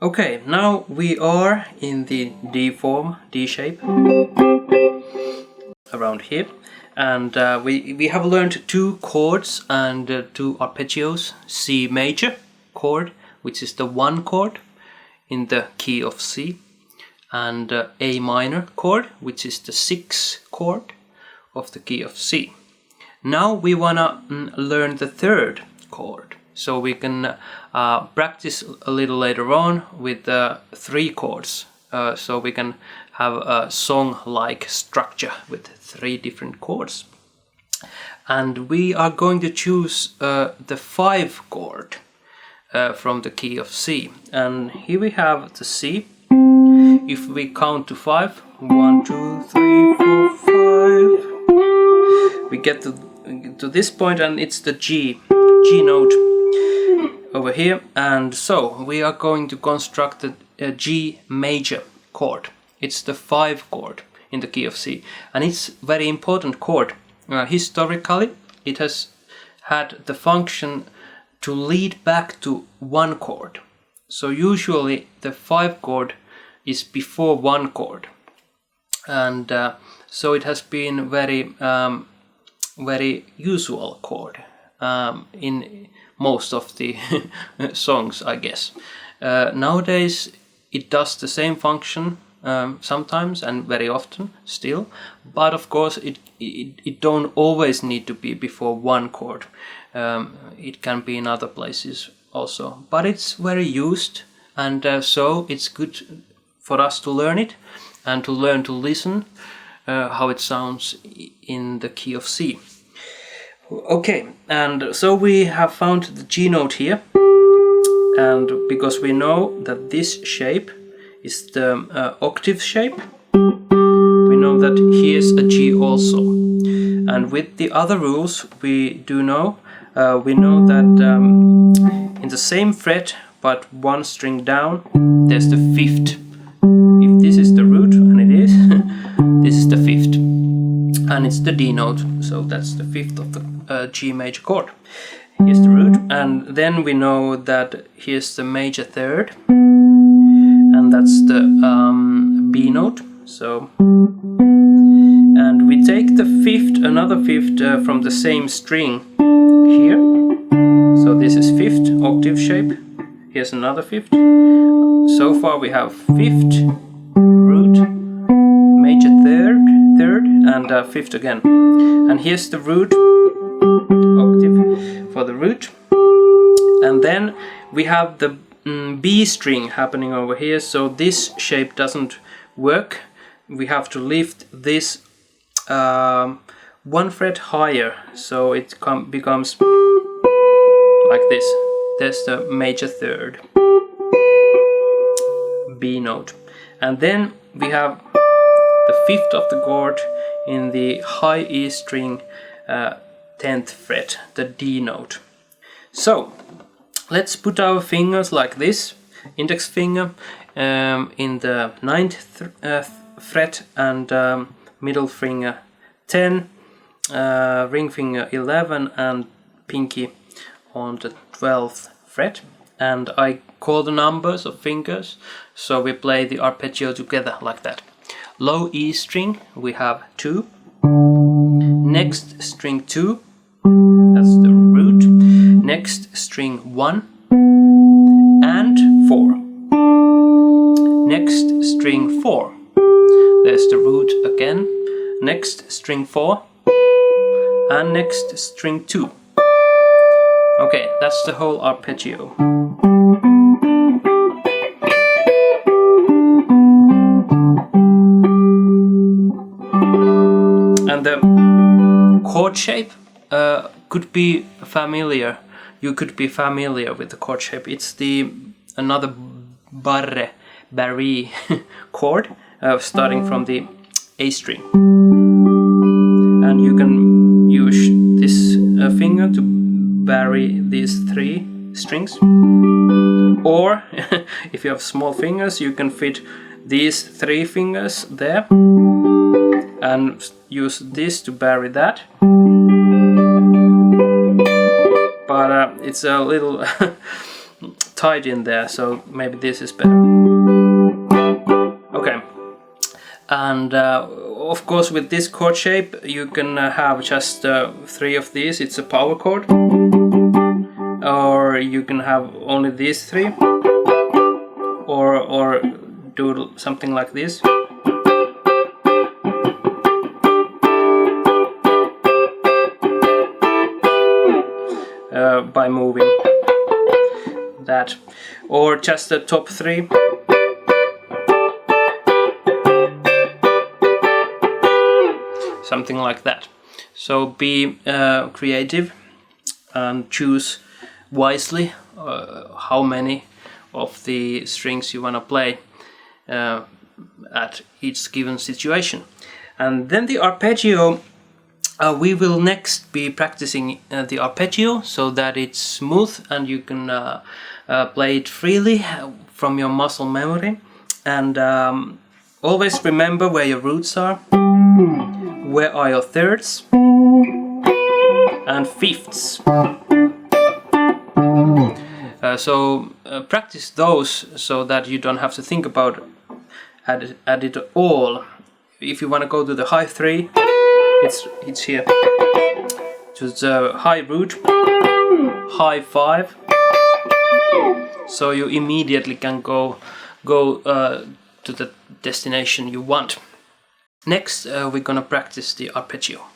Okay, now we are in the D form, D shape, around here, and we have learned two chords and two arpeggios. C major chord, which is the 1 chord in the key of C, and A minor chord, which is the 6 chord of the key of C. Now we wanna learn the 3rd chord, so we can practice a little later on with 3 chords, so we can have a song-like structure with 3 different chords. And we are going to choose the 5 chord from the key of C. And here we have the C. If we count to 5, 1, 2, 3, 4, 5, we get to this point, and it's the G note over here. And so we are going to construct a G major chord. It's the 5 chord in the key of C, and it's a very important chord. Historically, it has had the function to lead back to 1 chord. So usually the 5 chord is before 1 chord, and so it has been very usual chord in most of the songs, I guess. Nowadays it does the same function sometimes and very often still, but of course it don't always need to be before 1 chord. It can be in other places also, but it's very used, and so it's good for us to learn it and to learn to listen how it sounds in the key of C. Okay, and so we have found the G note here, and because we know that this shape is the octave shape, we know that here's a G also. And with the other rules we do know, we know that in the same fret but 1 string down, there's the 5th. If this is the root, and it is, this is the 5th, and it's the D note, so that's the 5th of the G major chord. Here's the root, and then we know that here's the major 3rd, and that's the B note. So, and we take the 5th, another 5th from the same string here. So this is 5th octave shape. Here's another 5th. So far we have 5th, root, major 3rd, and 5th again. And here's the root octave for the root. And then we have the B string happening over here, so this shape doesn't work. We have to lift this 1 fret higher, so it becomes like this. There's the major 3rd, B note, and then we have the 5th of the chord in the high E string, 10th fret, the D note. So let's put our fingers like this, index finger in the 9th fret, and middle finger 10, ring finger 11, and pinky on the 12th fret. And I call the numbers of fingers, so we play the arpeggio together like that. Low E string we have 2, next string 2, that's the root, next string 1 and 4, next string 4, there's the root again, next string 4, and next string 2. Okay, that's the whole arpeggio. And the chord shape could be familiar. You could be familiar with the chord shape. It's the another barre chord starting from the A string. And you can use this finger to vary these 3 strings, or if you have small fingers you can fit these 3 fingers there and use this to vary that, but it's a little tight in there, so maybe this is better. Okay. And of course with this chord shape you can have just 3 of these, it's a power chord. Or you can have only these 3. Or do something like this. By moving that. Or just the top 3. Something like that. So be creative and choose wisely how many of the strings you want to play at each given situation. And then the arpeggio, we will next be practicing the arpeggio so that it's smooth and you can play it freely from your muscle memory. And always remember where your roots are, where are your thirds and fifths. So practice those so that you don't have to think about at it all. If you want to go to the high 3, it's here. Just high root, high 5. So you immediately can go to the destination you want. Next, we're gonna practice the arpeggio.